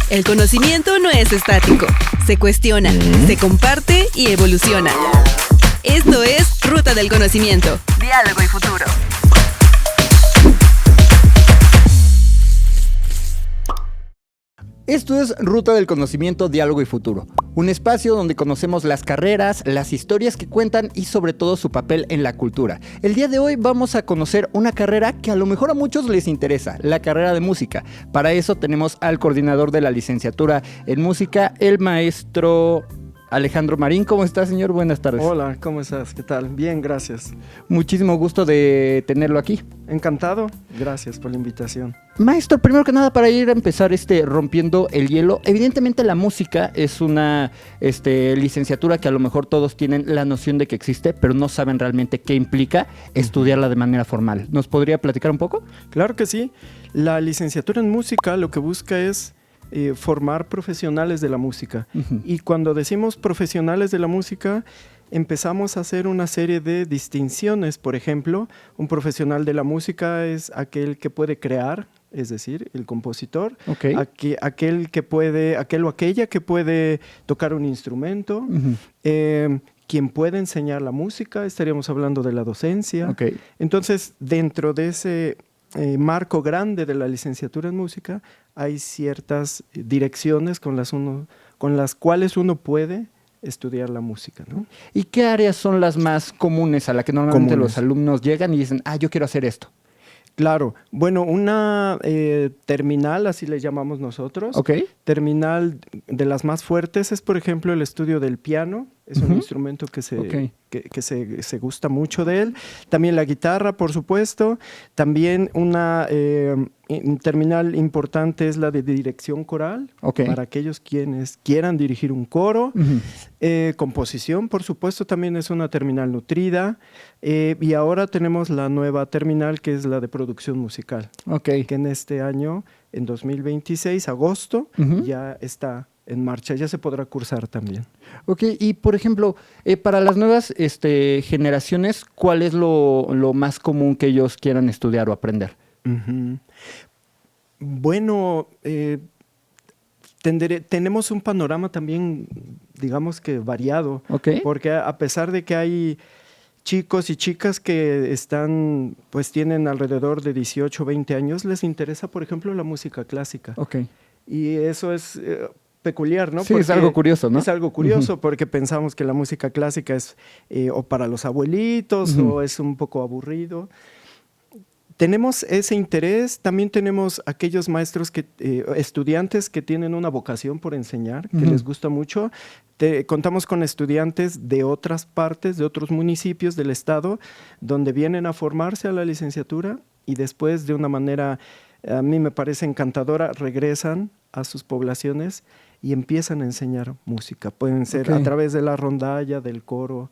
El conocimiento no es estático, se cuestiona, se comparte y evoluciona. Esto es Ruta del Conocimiento, Diálogo y Futuro. Esto es Ruta del Conocimiento, Diálogo y Futuro, un espacio donde conocemos las carreras, las historias que cuentan y sobre todo su papel en la cultura. El día de hoy vamos a conocer una carrera que a lo mejor a muchos les interesa, la carrera de música. Para eso tenemos al coordinador de la licenciatura en música, el maestro Alejandro Marín. ¿Cómo está, señor? Buenas tardes. Hola, ¿cómo estás? ¿Qué tal? Bien, gracias. Muchísimo gusto de tenerlo aquí. Encantado. Gracias por la invitación. Maestro, primero que nada, para ir a empezar rompiendo el hielo, evidentemente la música es una licenciatura que a lo mejor todos tienen la noción de que existe, pero no saben realmente qué implica estudiarla de manera formal. ¿Nos podría platicar un poco? Claro que sí. La licenciatura en música lo que busca es formar profesionales de la música. Y cuando decimos profesionales de la música, empezamos a hacer una serie de distinciones. Por ejemplo, un profesional de la música es aquel que puede crear, es decir, el compositor, aquel o aquella que puede tocar un instrumento, quien puede enseñar la música, estaríamos hablando de la docencia. Entonces, dentro de ese marco grande de la licenciatura en música, hay ciertas direcciones con las cuales uno puede estudiar la música, ¿no? ¿Y qué áreas son las más comunes a las que normalmente los alumnos llegan y dicen, yo quiero hacer esto? Claro. Bueno, una terminal, así le llamamos nosotros. Terminal de las más fuertes es, por ejemplo, el estudio del piano. Es un instrumento que se gusta mucho de él. También la guitarra, por supuesto. También una terminal importante es la de dirección coral, para aquellos quienes quieran dirigir un coro. Composición, por supuesto, también es una terminal nutrida. Y ahora tenemos la nueva terminal, que es la de producción musical, que en este año, en 2026, agosto, ya está en marcha, ya se podrá cursar también. Y por ejemplo, para las nuevas generaciones, ¿cuál es lo más común que ellos quieran estudiar o aprender? Bueno, tenemos un panorama también, digamos que variado, porque a pesar de que hay chicos y chicas que tienen alrededor de 18 o 20 años, les interesa, por ejemplo, la música clásica. Y eso es peculiar, ¿no? Sí, porque es algo curioso, ¿no? Es algo curioso porque pensamos que la música clásica es o para los abuelitos o es un poco aburrido. Tenemos ese interés, también tenemos aquellos maestros, estudiantes que tienen una vocación por enseñar, que les gusta mucho. Contamos con estudiantes de otras partes, de otros municipios del estado, donde vienen a formarse a la licenciatura y después, de una manera, a mí me parece encantadora, regresan a sus poblaciones y empiezan a enseñar música. Pueden ser a través de la rondalla, del coro.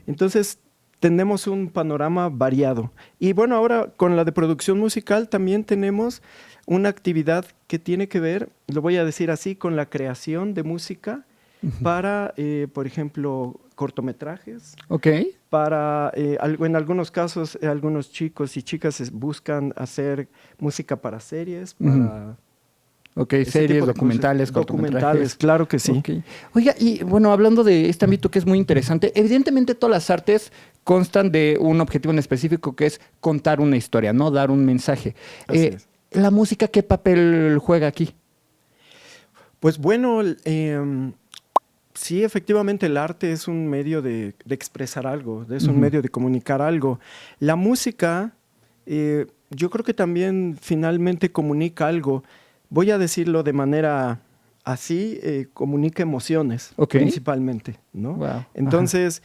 Entonces, tenemos un panorama variado. Y bueno, ahora con la de producción musical también tenemos una actividad que tiene que ver, lo voy a decir así, con la creación de música para, por ejemplo, cortometrajes. En algunos casos, algunos chicos y chicas buscan hacer música para series, para series, documentales, cortometrajes. Claro que sí. Oiga, y bueno, hablando de este ámbito que es muy interesante, evidentemente todas las artes constan de un objetivo en específico, que es contar una historia, ¿no? Dar un mensaje. ¿La música qué papel juega aquí? Pues bueno, sí, efectivamente el arte es un medio de expresar algo, es un medio de comunicar algo. La música, yo creo que también finalmente comunica algo. Voy a decirlo de manera así, comunica emociones, principalmente, ¿no? Entonces,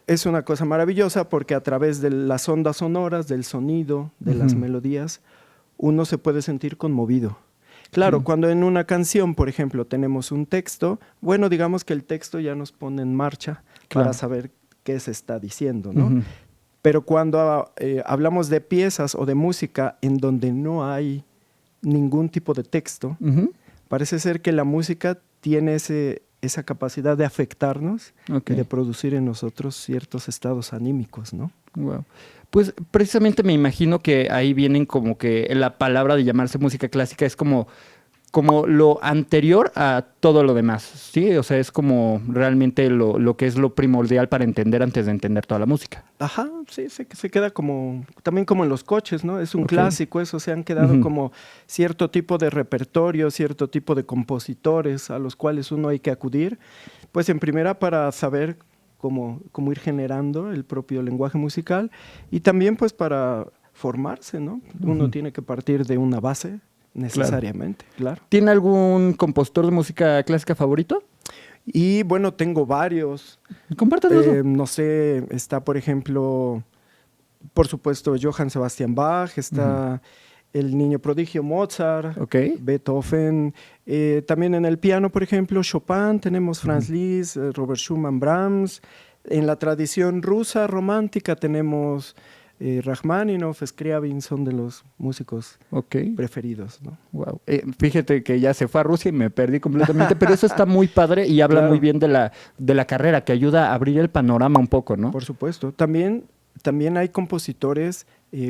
es una cosa maravillosa porque a través de las ondas sonoras, del sonido, de las melodías, uno se puede sentir conmovido. Claro, cuando en una canción, por ejemplo, tenemos un texto, bueno, digamos que el texto ya nos pone en marcha para saber qué se está diciendo, ¿no? Pero cuando hablamos de piezas o de música en donde no hay ningún tipo de texto, parece ser que la música tiene esa capacidad de afectarnos y de producir en nosotros ciertos estados anímicos, ¿no? Pues precisamente me imagino que ahí vienen como que la palabra de llamarse música clásica es como como lo anterior a todo lo demás, ¿sí? O sea, es como realmente lo que es lo primordial para entender antes de entender toda la música. Ajá, sí, se queda como, también como en los coches, ¿no? Es un Ok. clásico, eso se han quedado Ujú. como cierto tipo de repertorio, cierto tipo de compositores a los cuales uno hay que acudir, pues en primera para saber cómo ir generando el propio lenguaje musical y también pues para formarse, ¿no? Uno Ujú. tiene que partir de una base necesariamente, claro. ¿Tiene algún compositor de música clásica favorito? Y bueno, tengo varios. Compártanos. No sé, está por ejemplo, por supuesto, Johann Sebastian Bach, está el niño prodigio Mozart, Ok. Beethoven. También en el piano, por ejemplo, Chopin, tenemos Franz Liszt, Robert Schumann, Brahms. En la tradición rusa romántica tenemos Rachmaninoff, Scriabin, son de los músicos Ok. preferidos, ¿no? Wow. Fíjate que ya se fue a Rusia y me perdí completamente, pero eso está muy padre y habla Claro. muy bien de la carrera, que ayuda a abrir el panorama un poco, ¿no? Por supuesto. También hay compositores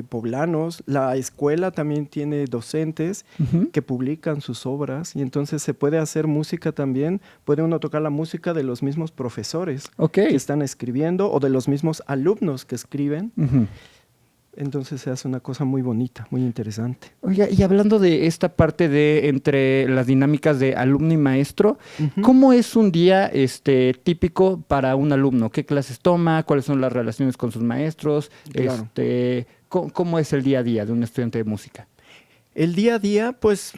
poblanos. La escuela también tiene docentes Ujú. que publican sus obras y entonces se puede hacer música también. Puede uno tocar la música de los mismos profesores Ok. que están escribiendo o de los mismos alumnos que escriben. Ujú. Entonces se hace una cosa muy bonita, muy interesante. Oiga, y hablando de esta parte de entre las dinámicas de alumno y maestro, Ujú. ¿cómo es un día típico para un alumno? ¿Qué clases toma? ¿Cuáles son las relaciones con sus maestros? Claro. ¿Cómo es el día a día de un estudiante de música? El día a día, pues,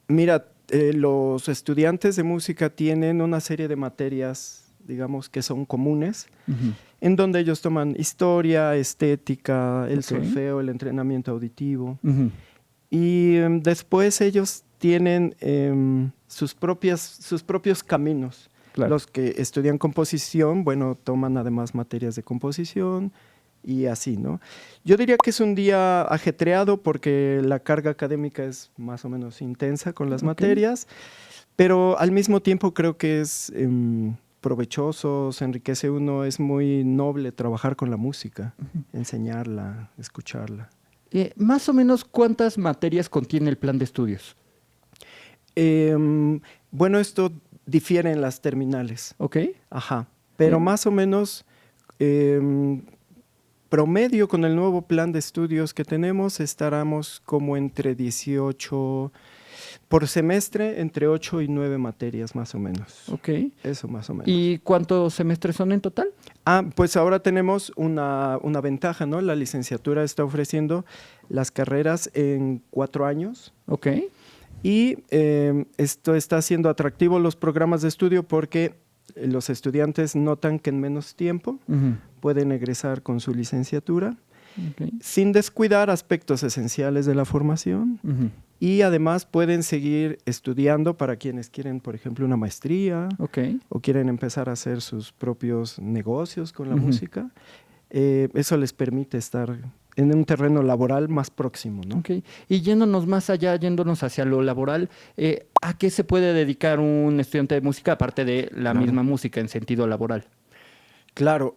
mira, los estudiantes de música tienen una serie de materias, digamos, que son comunes, Ujú. en donde ellos toman historia, estética, el Ok. solfeo, el entrenamiento auditivo. Ujú. Y después ellos tienen sus propios caminos. Claro. Los que estudian composición, bueno, toman además materias de composición y así, ¿no? Yo diría que es un día ajetreado porque la carga académica es más o menos intensa con las Ok. materias, pero al mismo tiempo creo que es provechoso, se enriquece uno, es muy noble trabajar con la música, enseñarla, escucharla. Más o menos, ¿cuántas materias contiene el plan de estudios? Bueno, esto difiere en las terminales, ¿Ok? ajá, pero más o menos promedio con el nuevo plan de estudios que tenemos estaremos como entre 18 por semestre, entre 8 y 9 materias más o menos. Ok. Eso más o menos. ¿Y cuántos semestres son en total? Pues ahora tenemos una ventaja, ¿no? La licenciatura está ofreciendo las carreras en 4 años. Ok. Y esto está haciendo atractivo los programas de estudio porque los estudiantes notan que en menos tiempo Ujú. pueden egresar con su licenciatura Ok. sin descuidar aspectos esenciales de la formación Ujú. y además pueden seguir estudiando para quienes quieren, por ejemplo, una maestría Ok. o quieren empezar a hacer sus propios negocios con la Ujú. música. Eso les permite estar en un terreno laboral más próximo, ¿no? Ok. Y yéndonos más allá, yéndonos hacia lo laboral, ¿a qué se puede dedicar un estudiante de música aparte de la Claro. misma música en sentido laboral? Claro,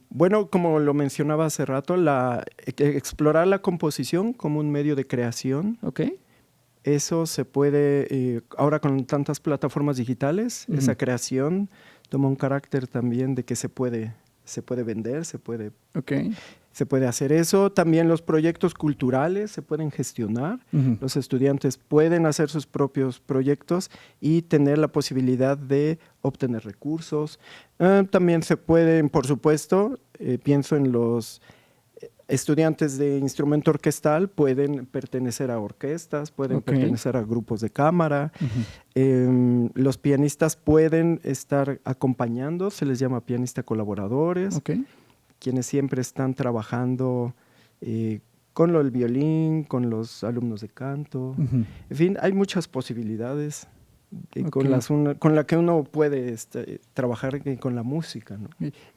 bueno, como lo mencionaba hace rato, explorar la composición como un medio de creación, Ok. eso se puede, ahora con tantas plataformas digitales, Ujú. esa creación toma un carácter también de que se puede vender, Ok. se puede hacer eso. También los proyectos culturales se pueden gestionar. Ujú. Los estudiantes pueden hacer sus propios proyectos y tener la posibilidad de obtener recursos. También se pueden, por supuesto, pienso en los estudiantes de instrumento orquestal, pueden pertenecer a orquestas, pueden Ok. pertenecer a grupos de cámara. Ujú. Los pianistas pueden estar acompañando, se les llama pianista colaboradores, Ok. quienes siempre están trabajando con el violín, con los alumnos de canto. Ujú. En fin, hay muchas posibilidades Ok. con la que uno puede trabajar con la música, ¿no?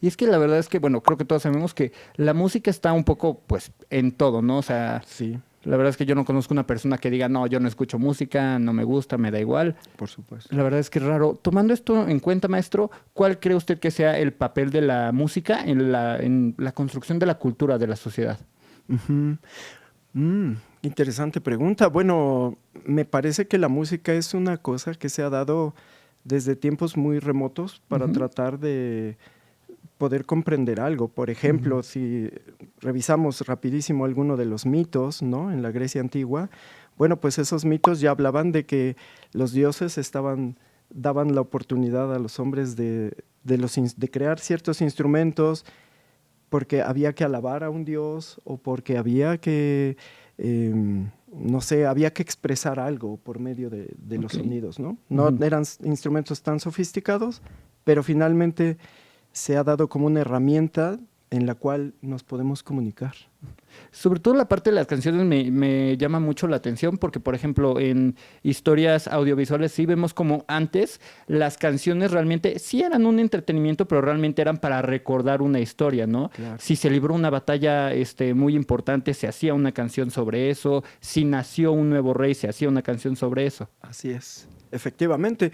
Y es que la verdad es que, bueno, creo que todos sabemos que la música está un poco, pues, en todo, ¿no? O sea, Sí, la verdad es que yo no conozco una persona que diga, no, yo no escucho música, no me gusta, me da igual. por supuesto. La verdad es que es raro. Tomando esto en cuenta, maestro, ¿cuál cree usted que sea el papel de la música en la construcción de la cultura de la sociedad? Ujú. Interesante pregunta. Bueno, me parece que la música es una cosa que se ha dado desde tiempos muy remotos para tratar de poder comprender algo. Por ejemplo, si revisamos rapidísimo alguno de los mitos, ¿no? En la Grecia antigua, bueno, pues esos mitos ya hablaban de que los dioses daban la oportunidad a los hombres de crear ciertos instrumentos porque había que alabar a un dios o porque había que, no sé, había que expresar algo por medio de los sonidos, ¿no? No eran instrumentos tan sofisticados, pero finalmente se ha dado como una herramienta en la cual nos podemos comunicar. Sobre todo la parte de las canciones me llama mucho la atención porque, por ejemplo, en historias audiovisuales sí vemos como antes las canciones realmente sí eran un entretenimiento, pero realmente eran para recordar una historia, ¿no? Claro. Si se libró una batalla muy importante, se hacía una canción sobre eso. Si nació un nuevo rey, se hacía una canción sobre eso. Así es. Efectivamente,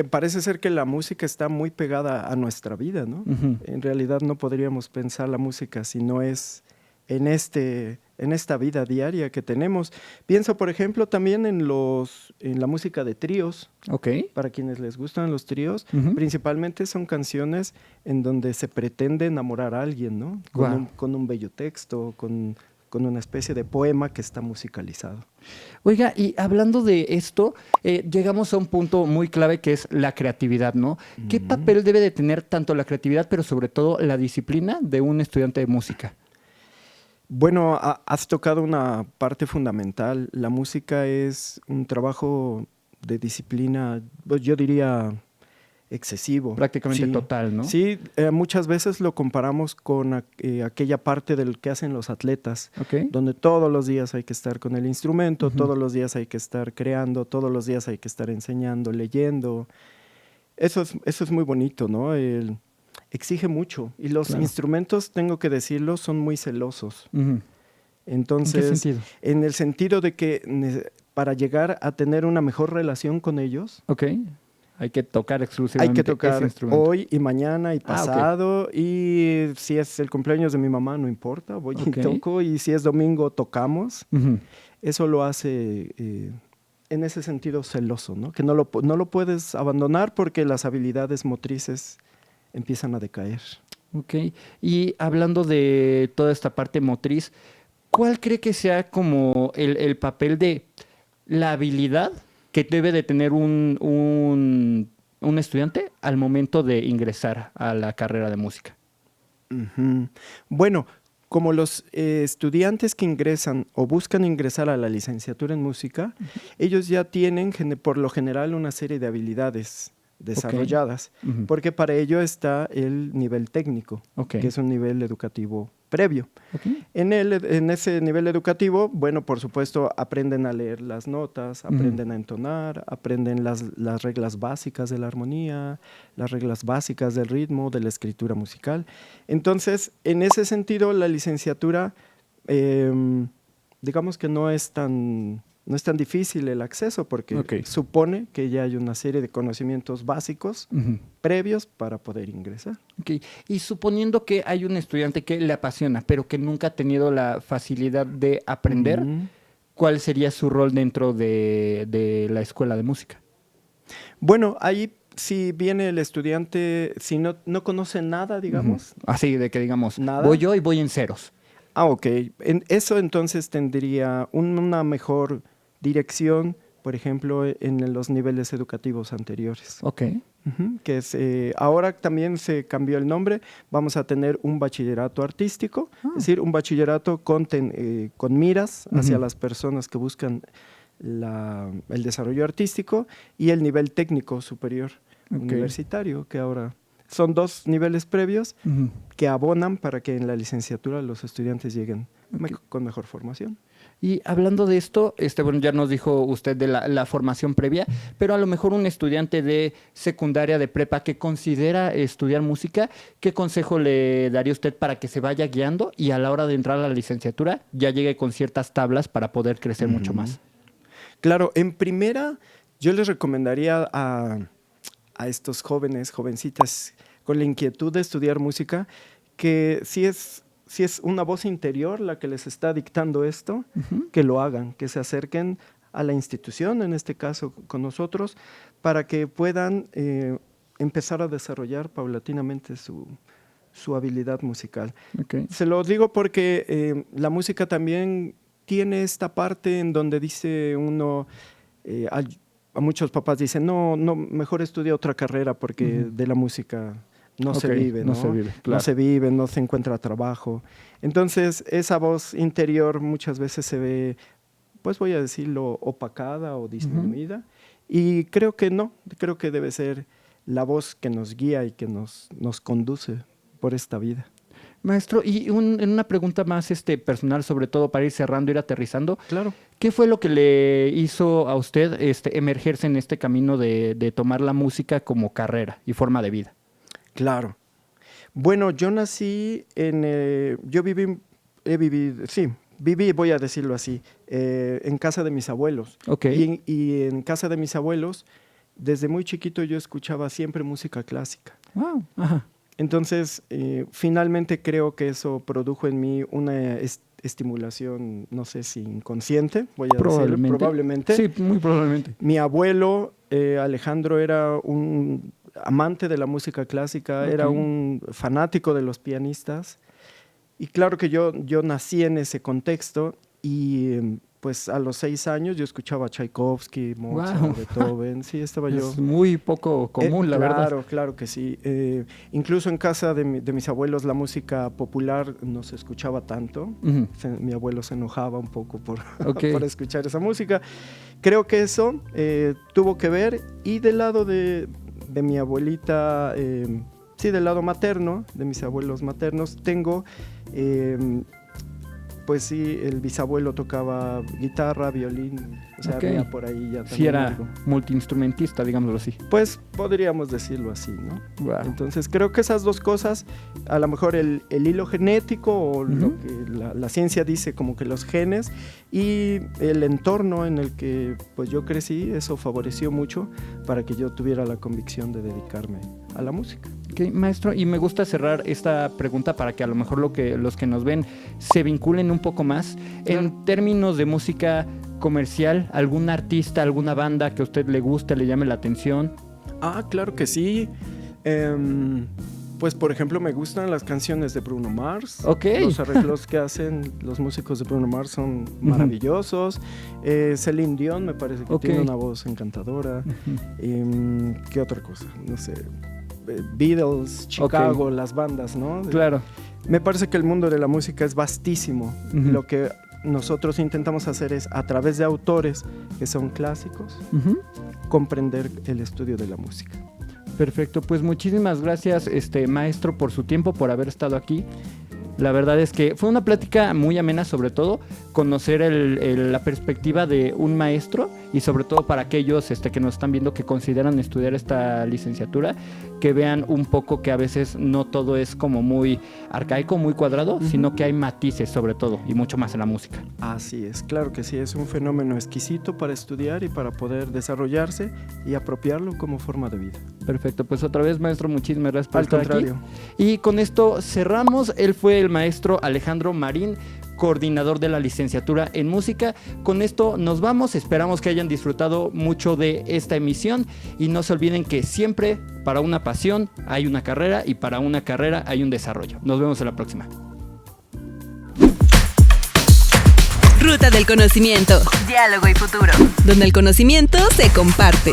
parece ser que la música está muy pegada a nuestra vida, ¿no? En realidad no podríamos pensar la música si no es en esta vida diaria que tenemos. Pienso, por ejemplo, también en la música de tríos. Okay. Para quienes les gustan los tríos, principalmente son canciones en donde se pretende enamorar a alguien, ¿no? Con un bello texto, con una especie de poema que está musicalizado. Oiga, y hablando de esto, llegamos a un punto muy clave que es la creatividad, ¿no? ¿Qué papel debe de tener tanto la creatividad, pero sobre todo la disciplina de un estudiante de música? Bueno, has tocado una parte fundamental. La música es un trabajo de disciplina, yo diría excesivo. Prácticamente total, ¿no? Sí, muchas veces lo comparamos con aquella parte del que hacen los atletas, donde todos los días hay que estar con el instrumento, todos los días hay que estar creando, todos los días hay que estar enseñando, leyendo. Eso es muy bonito, ¿no? Exige mucho y los instrumentos, tengo que decirlo, son muy celosos. Entonces, ¿en qué sentido? En el sentido de que para llegar a tener una mejor relación con ellos, hay que tocar exclusivamente ese instrumento. Hoy y mañana y pasado. Y si es el cumpleaños de mi mamá, no importa, voy y toco. Y si es domingo, tocamos. Eso lo hace, en ese sentido, celoso, ¿no? Que no lo puedes abandonar porque las habilidades motrices empiezan a decaer. Y hablando de toda esta parte motriz, ¿cuál cree que sea como el papel de la habilidad que debe de tener un estudiante al momento de ingresar a la carrera de música? Bueno, como los estudiantes que ingresan o buscan ingresar a la licenciatura en música, ellos ya tienen por lo general una serie de habilidades desarrolladas, porque para ello está el nivel técnico, que es un nivel educativo previo. En ese nivel educativo, bueno, por supuesto, aprenden a leer las notas, aprenden a entonar, aprenden las reglas básicas de la armonía, las reglas básicas del ritmo, de la escritura musical. Entonces, en ese sentido, la licenciatura, digamos que no es tan difícil el acceso porque supone que ya hay una serie de conocimientos básicos previos para poder ingresar. Y suponiendo que hay un estudiante que le apasiona, pero que nunca ha tenido la facilidad de aprender, ¿cuál sería su rol dentro de la escuela de música? Bueno, ahí si viene el estudiante, si no conoce nada, digamos. Así de que digamos, ¿nada? Voy yo y voy en ceros. Eso entonces tendría una mejor dirección, por ejemplo, en los niveles educativos anteriores. Que es, ahora también se cambió el nombre, vamos a tener un bachillerato artístico, es decir, un bachillerato con miras hacia las personas que buscan el desarrollo artístico, y el nivel técnico superior universitario, que ahora son dos niveles previos que abonan para que en la licenciatura los estudiantes lleguen con mejor formación. Y hablando de esto, bueno, ya nos dijo usted de la formación previa, pero a lo mejor un estudiante de secundaria, de prepa, que considera estudiar música, ¿qué consejo le daría usted para que se vaya guiando y a la hora de entrar a la licenciatura ya llegue con ciertas tablas para poder crecer mucho más? Claro, en primera, yo les recomendaría a estos jovencitas con la inquietud de estudiar música, que si es si es una voz interior la que les está dictando esto, que lo hagan, que se acerquen a la institución, en este caso con nosotros, para que puedan empezar a desarrollar paulatinamente su habilidad musical. Okay. Se lo digo porque la música también tiene esta parte en donde dice uno, a muchos papás dicen, no, mejor estudia otra carrera porque de la música no se vive, ¿no? Claro. No se vive, no se encuentra trabajo. Entonces, esa voz interior muchas veces se ve, pues voy a decirlo, opacada o disminuida. Y creo que no, creo que debe ser la voz que nos guía y que nos conduce por esta vida. Maestro, y en una pregunta más personal, sobre todo para ir cerrando, ir aterrizando. Claro. ¿Qué fue lo que le hizo a usted emergerse en este camino de tomar la música como carrera y forma de vida? Claro. Bueno, yo nací viví, voy a decirlo así, en casa de mis abuelos. Okay. Y en casa de mis abuelos, desde muy chiquito yo escuchaba siempre música clásica. Wow. Ajá. Entonces, finalmente creo que eso produjo en mí una estimulación, no sé si inconsciente, voy a decir, probablemente. Sí, muy probablemente. Mi abuelo, Alejandro, era un amante de la música clásica, era un fanático de los pianistas. Y claro que yo nací en ese contexto y pues a los 6 años yo escuchaba Tchaikovsky, Mozart, Beethoven, sí, estaba yo. Es muy poco común, la verdad. Claro que sí. Incluso en casa de mis abuelos la música popular no se escuchaba tanto. Mi abuelo se enojaba un poco por escuchar esa música. Creo que eso tuvo que ver. Y del lado de mi abuelita, del lado materno, de mis abuelos maternos, tengo... pues sí, el bisabuelo tocaba guitarra, violín, o sea, había por ahí ya también. Sí, era algo. Multiinstrumentista, digámoslo así. Pues podríamos decirlo así, ¿no? Wow. Entonces creo que esas dos cosas, a lo mejor el hilo genético o lo que la ciencia dice como que los genes y el entorno en el que pues yo crecí, eso favoreció mucho para que yo tuviera la convicción de dedicarme a la música. Ok, maestro, y me gusta cerrar esta pregunta para que a lo mejor los que nos ven se vinculen un poco más. Claro. En términos de música comercial, ¿algún artista, alguna banda que a usted le guste, le llame la atención? Claro que sí. Pues, por ejemplo, me gustan las canciones de Bruno Mars. Los arreglos que hacen los músicos de Bruno Mars son maravillosos. Celine Dion me parece que tiene una voz encantadora. ¿Qué otra cosa? No sé. Beatles, Chicago, las bandas, ¿no? Claro. Me parece que el mundo de la música es vastísimo. Lo que nosotros intentamos hacer es, a través de autores que son clásicos, comprender el estudio de la música. Perfecto, pues muchísimas gracias, maestro, por su tiempo, por haber estado aquí. La verdad es que fue una plática muy amena, sobre todo conocer la perspectiva de un maestro y sobre todo para aquellos que nos están viendo que consideran estudiar esta licenciatura, que vean un poco que a veces no todo es como muy arcaico, muy cuadrado, sino que hay matices sobre todo y mucho más en la música. Así es, claro que sí, es un fenómeno exquisito para estudiar y para poder desarrollarse y apropiarlo como forma de vida. Perfecto, pues otra vez, maestro, muchísimas gracias por estar aquí. Y con esto cerramos. Él fue el maestro Alejandro Marín, coordinador de la licenciatura en música. Con esto nos vamos, esperamos que hayan disfrutado mucho de esta emisión y no se olviden que siempre para una pasión hay una carrera y para una carrera hay un desarrollo. Nos vemos en la próxima. Ruta del conocimiento, diálogo y futuro, donde el conocimiento se comparte.